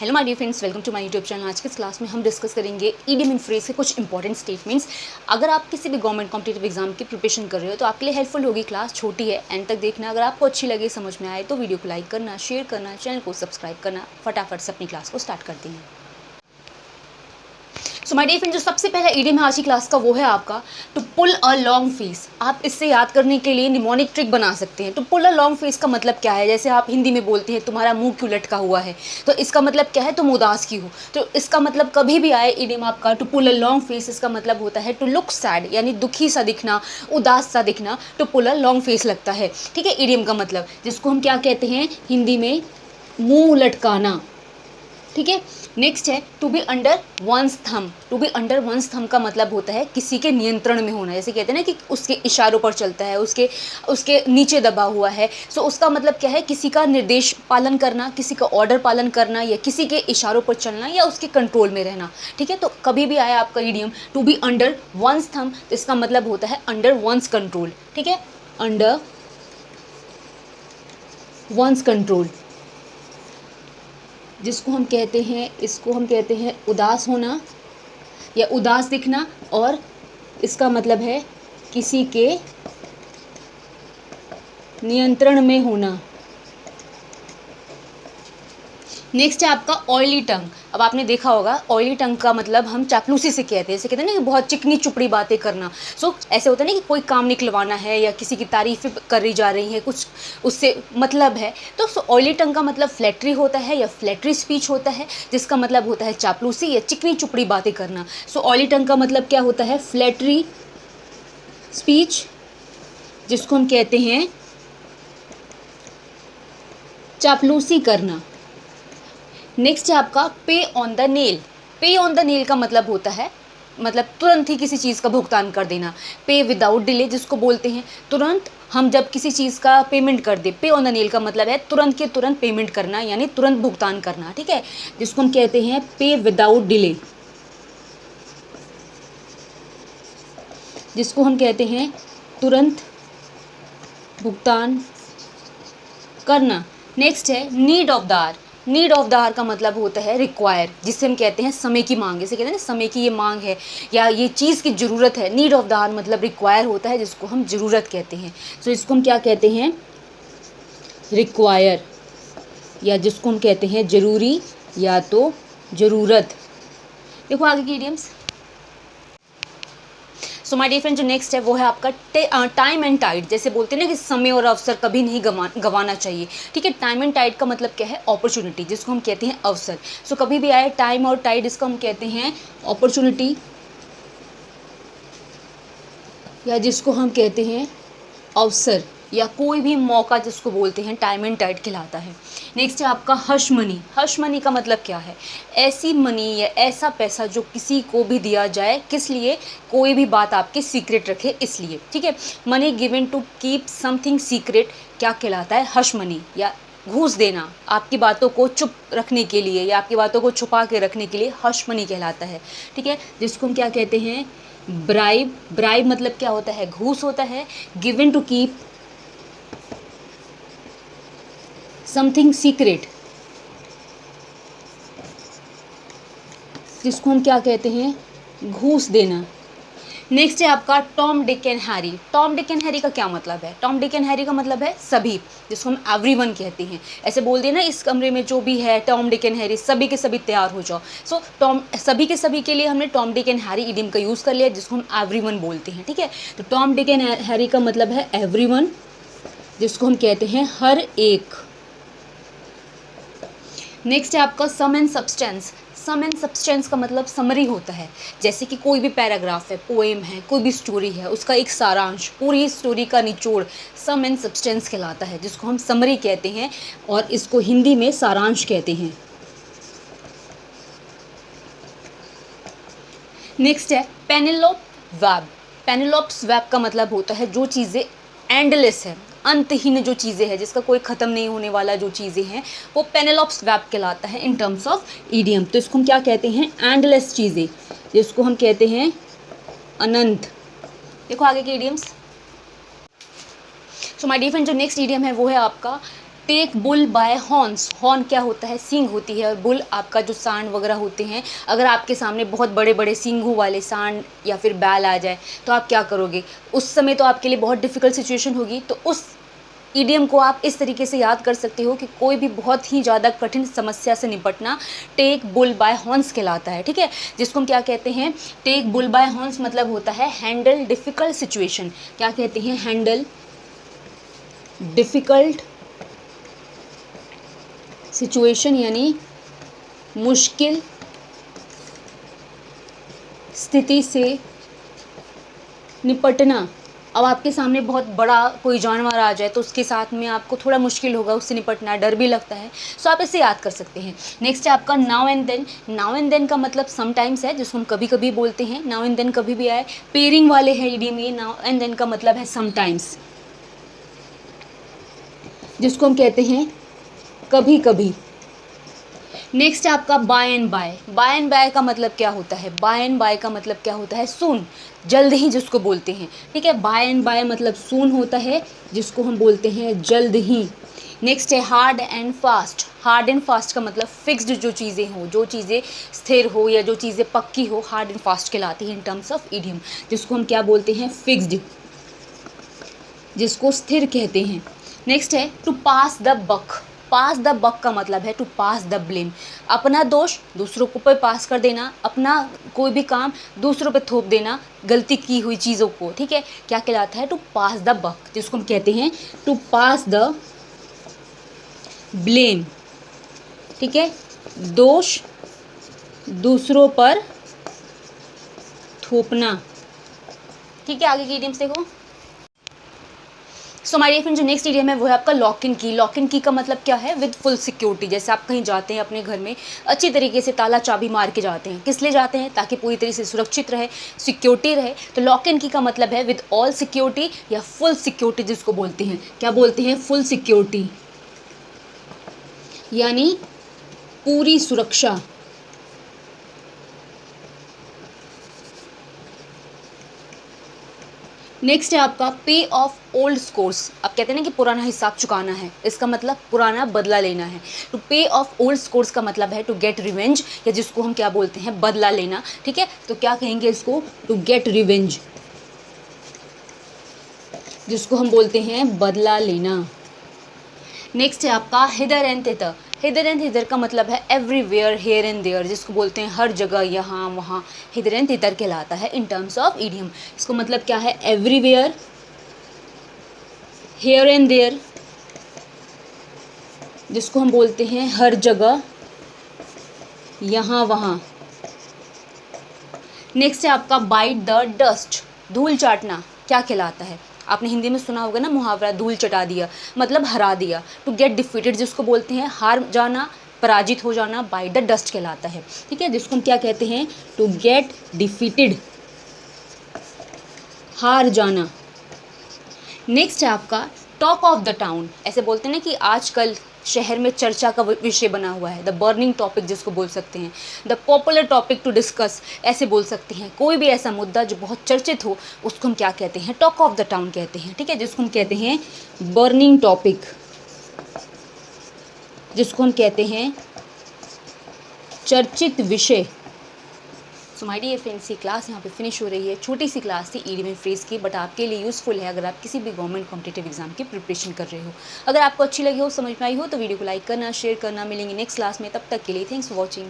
Hello my dear friends, welcome to my YouTube channel. आज के इस क्लास में हम डिस्कस करेंगे ईडियम इन फ्रेज के कुछ इंपॉर्टेंट स्टेटमेंट्स। अगर आप किसी भी गवर्नमेंट कॉम्पिटिटिव एग्जाम की प्रिपरेशन कर रहे हो तो आपके लिए हेल्पफुल होगी। क्लास छोटी है, एंड तक देखना। अगर आपको अच्छी लगे, समझ में आए तो वीडियो को लाइक करना, शेयर करना, चैनल को सब्सक्राइब करना। फटाफट से अपनी क्लास को स्टार्ट करते हैं। सो माय डियर फ्रेंड, जो सबसे पहला ईडियम है आज की क्लास का वो है आपका to pull a long face. आप इससे याद करने के लिए निमोनिक ट्रिक बना सकते हैं। To pull a long face का मतलब क्या है? जैसे आप हिंदी में बोलते हैं तुम्हारा मुंह क्यों लटका हुआ है, तो इसका मतलब क्या है? तुम उदास क्यों हो। तो इसका मतलब कभी भी आए ईडियम आपका to pull a long face, इसका मतलब होता है टू लुक सैड, यानी दुखी सा दिखना, उदास सा दिखना। To pull a long face लगता है, ठीक है। ईडियम का मतलब जिसको हम क्या कहते हैं हिंदी में, मुंह लटकाना, ठीक है। नेक्स्ट है to be under one's thumb. To be under one's thumb का मतलब होता है किसी के नियंत्रण में होना। जैसे कहते हैं ना कि उसके इशारों पर चलता है, उसके नीचे दबा हुआ है। सो उसका मतलब क्या है? किसी का निर्देश पालन करना, किसी का ऑर्डर पालन करना, या किसी के इशारों पर चलना, या उसके कंट्रोल में रहना, ठीक है। तो कभी भी आया आपका idiom to be under one's thumb, तो इसका मतलब होता है अंडर वंस कंट्रोल, ठीक है। अंडर वंस कंट्रोल, जिसको हम कहते हैं, इसको हम कहते हैं उदास होना या उदास दिखना, और इसका मतलब है किसी के नियंत्रण में होना। नेक्स्ट है आपका ऑयली टंग। अब आपने देखा होगा ऑयली टंग का मतलब हम चापलूसी से कहते हैं। जैसे कहते हैं ना कि बहुत चिकनी चुपड़ी बातें करना। सो ऐसे होता है ना कि कोई काम निकलवाना है या किसी की तारीफ़ें करी जा रही हैं, कुछ उससे मतलब है। तो ऑयली टंग का मतलब फ्लैटरी होता है या फ्लैटरी स्पीच होता है, जिसका मतलब होता है चापलूसी या चिकनी चुपड़ी बातें करना। सो ऑयली टंग का मतलब क्या होता है? फ्लैटरी स्पीच, जिसको हम कहते हैं चापलूसी करना। नेक्स्ट है आपका पे ऑन द नेल। पे ऑन द नेल का मतलब होता है, मतलब तुरंत ही किसी चीज़ का भुगतान कर देना। पे विदाउट डिले जिसको बोलते हैं, तुरंत हम जब किसी चीज़ का पेमेंट कर दे। पे ऑन द नेल का मतलब है तुरंत के तुरंत पेमेंट करना, यानी तुरंत भुगतान करना, ठीक है। जिसको हम कहते हैं पे विदाउट डिले, जिसको हम कहते हैं तुरंत भुगतान करना। नेक्स्ट है need of the hour. Need of the hour का मतलब होता है रिक्वायर, जिससे हम कहते हैं समय की मांग। जैसे कहते हैं ना समय की ये मांग है या ये चीज़ की ज़रूरत है। नीड ऑफ द आवर मतलब रिक्वायर होता है, जिसको हम ज़रूरत कहते हैं। सो इसको हम क्या कहते हैं? रिक्वायर, या जिसको हम कहते हैं ज़रूरी या तो ज़रूरत। देखो आगे की idioms. So my dear friend, जो नेक्स्ट है वो है आपका टाइम एंड टाइड। जैसे बोलते हैं ना कि समय और अवसर कभी नहीं गंवाना चाहिए, ठीक है। टाइम एंड टाइड का मतलब क्या है? अपॉर्चुनिटी, जिसको हम कहते हैं अवसर। सो कभी भी आए टाइम और टाइड, इसको हम कहते हैं अपॉर्चुनिटी, या जिसको हम कहते हैं अवसर, या कोई भी मौका जिसको बोलते हैं टाइम एंड टाइड कहलाता है। नेक्स्ट है आपका हश मनी। हश मनी का मतलब क्या है? ऐसी मनी या ऐसा पैसा जो किसी को भी दिया जाए, किस लिए? कोई भी बात आपके सीक्रेट रखे इसलिए, ठीक है। Money given to keep something secret क्या कहलाता है? हश मनी, या घूस देना आपकी बातों को चुप रखने के लिए या आपकी बातों को छुपा के रखने के लिए हश मनी कहलाता है, ठीक है। जिसको हम क्या कहते हैं? ब्राइब। ब्राइब मतलब क्या होता है? घूस होता है। Given to keep something secret, जिसको हम क्या कहते हैं? घूस देना। नेक्स्ट है आपका Tom Dick and Harry. Tom Dick and Harry का क्या मतलब है? टॉम डिक एंड हैरी का मतलब है सभी, जिसको हम एवरीवन कहते हैं। ऐसे बोल देना इस कमरे में जो भी है टॉम डिक एंड हैरी, सभी के सभी तैयार हो जाओ। सो टॉम, सभी के सभी के लिए हमने Tom Dick and Harry idiom का यूज़ कर लिया, जिसको हम एवरीवन बोलते हैं, ठीक है। तो टॉम डिक एंड हैरी का मतलब है एवरीवन, जिसको हम कहते हैं हर एक। नेक्स्ट है आपका sum and substance. Sum and substance का मतलब समरी होता है। जैसे कि कोई भी पैराग्राफ है, पोएम है, कोई भी स्टोरी है, उसका एक सारांश, पूरी स्टोरी का निचोड़ सम एंड सब्सटेंस कहलाता है, जिसको हम समरी कहते हैं, और इसको हिंदी में सारांश कहते हैं। नेक्स्ट है पेनेलोप वेब। पेनेलोप्स वेब का मतलब होता है जो चीज़ें एंडलेस है, अंतहीन जो चीज़ें हैं, जिसका कोई ख़त्म नहीं होने वाला जो चीज़ें हैं, वो पेनेलोप्स वेब कहलाता है इन टर्म्स ऑफ ईडियम। तो इसको हम क्या कहते हैं? एंडलेस चीज़ें, जिसको हम कहते हैं अनंत। देखो आगे के idioms. So my dear friend, जो नेक्स्ट ईडियम है वो है आपका take bull by horns, horn क्या होता है, सींग होती है, और बुल आपका जो सांड वगैरह होते हैं। अगर आपके सामने बहुत बड़े बड़े सींगों वाले सांड या फिर बैल आ जाए तो आप क्या करोगे, उस समय तो आपके लिए बहुत डिफ़िकल्ट सिचुएशन होगी। तो उस ईडियम को आप इस तरीके से याद कर सकते हो कि कोई भी बहुत ही ज़्यादा कठिन समस्या से निपटना टेक बुल बाय हॉर्न्स कहलाता है, ठीक है, जिसको हम क्या कहते हैं, टेक बुल बाय हॉर्न्स मतलब होता है हैंडल डिफ़िकल्ट सिचुएशन। क्या कहते हैं, हैंडल डिफ़िकल्ट सिचुएशन, यानी मुश्किल स्थिति से निपटना। अब आपके सामने बहुत बड़ा कोई जानवर आ जाए तो उसके साथ में आपको थोड़ा मुश्किल होगा उससे निपटना, डर भी लगता है, सो आप इसे याद कर सकते हैं। नेक्स्ट है आपका now and then. Now and then का मतलब समटाइम्स है, जिसको हम कभी कभी बोलते हैं। नाउ एंड देन कभी भी आए, पेयरिंग वाले है ईडियम ये। नाउ एंड देन का मतलब है समटाइम्स, जिसको हम कहते हैं कभी कभी। नेक्स्ट है आपका by and by. By and by का मतलब क्या होता है, बाय एंड बाय का मतलब क्या होता है, सून, जल्द ही, जिसको बोलते हैं, ठीक है। बाय एंड बाय मतलब सून होता है, जिसको हम बोलते हैं जल्द ही। नेक्स्ट है hard and fast. Hard and fast का मतलब फिक्स्ड जो चीज़ें हो, जो चीज़ें स्थिर हो या जो चीज़ें पक्की हो, हार्ड एंड फास्ट कहलाती है इन टर्म्स ऑफ ईडियम, जिसको हम क्या बोलते हैं, फिक्स्ड, जिसको स्थिर कहते हैं। नेक्स्ट है to pass the buck. Pass the buck का मतलब है टू पास द ब्लेम, अपना दोष दूसरों को पे पास कर देना, अपना कोई भी काम दूसरों पे थोप देना, गलती की हुई चीज़ों को, ठीक है, क्या कहलाता है, टू पास द बक, जिसको हम कहते हैं टू पास द ब्लेम, ठीक है, दोष दूसरों पर थोपना, ठीक है। आगे की इडियम्स देखो। सो हमारी फ्रेंड जो नेक्स्ट इडियम है वो है आपका लॉक इन की। लॉक इन की का मतलब क्या है, विद फुल सिक्योरिटी। जैसे आप कहीं जाते हैं अपने घर में, अच्छी तरीके से ताला चाबी मार के जाते हैं, किस लिए जाते हैं, ताकि पूरी तरीके से सुरक्षित रहे, सिक्योरिटी रहे। तो लॉक इन की का मतलब है विद ऑल सिक्योरिटी या फुल सिक्योरिटी, जिसको बोलते हैं, क्या बोलते हैं, फुल सिक्योरिटी, यानी पूरी सुरक्षा। नेक्स्ट है आपका पे ऑफ ओल्ड स्कोर्स। आप कहते हैं ना कि पुराना हिसाब चुकाना है, इसका मतलब पुराना बदला लेना है। तो पे ऑफ ओल्ड स्कोर्स का मतलब है टू गेट रिवेंज, या जिसको हम क्या बोलते हैं, बदला लेना, ठीक है। तो क्या कहेंगे इसको, टू गेट रिवेंज, जिसको हम बोलते हैं बदला लेना। नेक्स्ट है आपका हिदर एंड तितर। हिदर एंड तितर का मतलब है एवरीवेयर, हियर एंड देयर, जिसको बोलते हैं हर जगह, यहाँ वहाँ, हिदर एंड तितर कहलाता है इन टर्म्स ऑफ ईडियम। इसको मतलब क्या है, एवरीवेयर, हियर एंड देयर, जिसको हम बोलते हैं हर जगह, यहाँ वहाँ। नेक्स्ट है आपका बाइट द डस्ट। धूल चाटना क्या कहलाता है, आपने हिंदी में सुना होगा ना मुहावरा, धूल चटा दिया, मतलब हरा दिया। टू गेट डिफीटेड, जिसको बोलते हैं हार जाना, पराजित हो जाना, बाय द डस्ट कहलाता है, ठीक है, जिसको हम क्या कहते हैं, टू गेट डिफीटेड, हार जाना। नेक्स्ट है आपका टॉक ऑफ द टाउन। ऐसे बोलते हैं ना कि आजकल शहर में चर्चा का विषय बना हुआ है, द बर्निंग टॉपिक जिसको बोल सकते हैं, the popular topic to discuss, ऐसे बोल सकते हैं। कोई भी ऐसा मुद्दा जो बहुत चर्चित हो उसको हम क्या कहते हैं, टॉक ऑफ द टाउन कहते हैं, ठीक है, जिसको हम कहते हैं बर्निंग टॉपिक, जिसको हम कहते हैं चर्चित विषय। सो माय डियर फ्रेंड्स, ये क्लास यहाँ पे फिनिश हो रही है। छोटी सी क्लास थी ईडियम एंड फ्रेज की, बट आपके लिए यूज़फुल है अगर आप किसी भी गवर्नमेंट कॉम्पिटिटिव एग्जाम की प्रिपरेशन कर रहे हो। अगर आपको अच्छी लगी हो, समझ में आई हो, तो वीडियो को लाइक करना, शेयर करना। मिलेंगे नेक्स्ट क्लास में, तब तक के लिए थैंक्स फॉर वॉचिंग।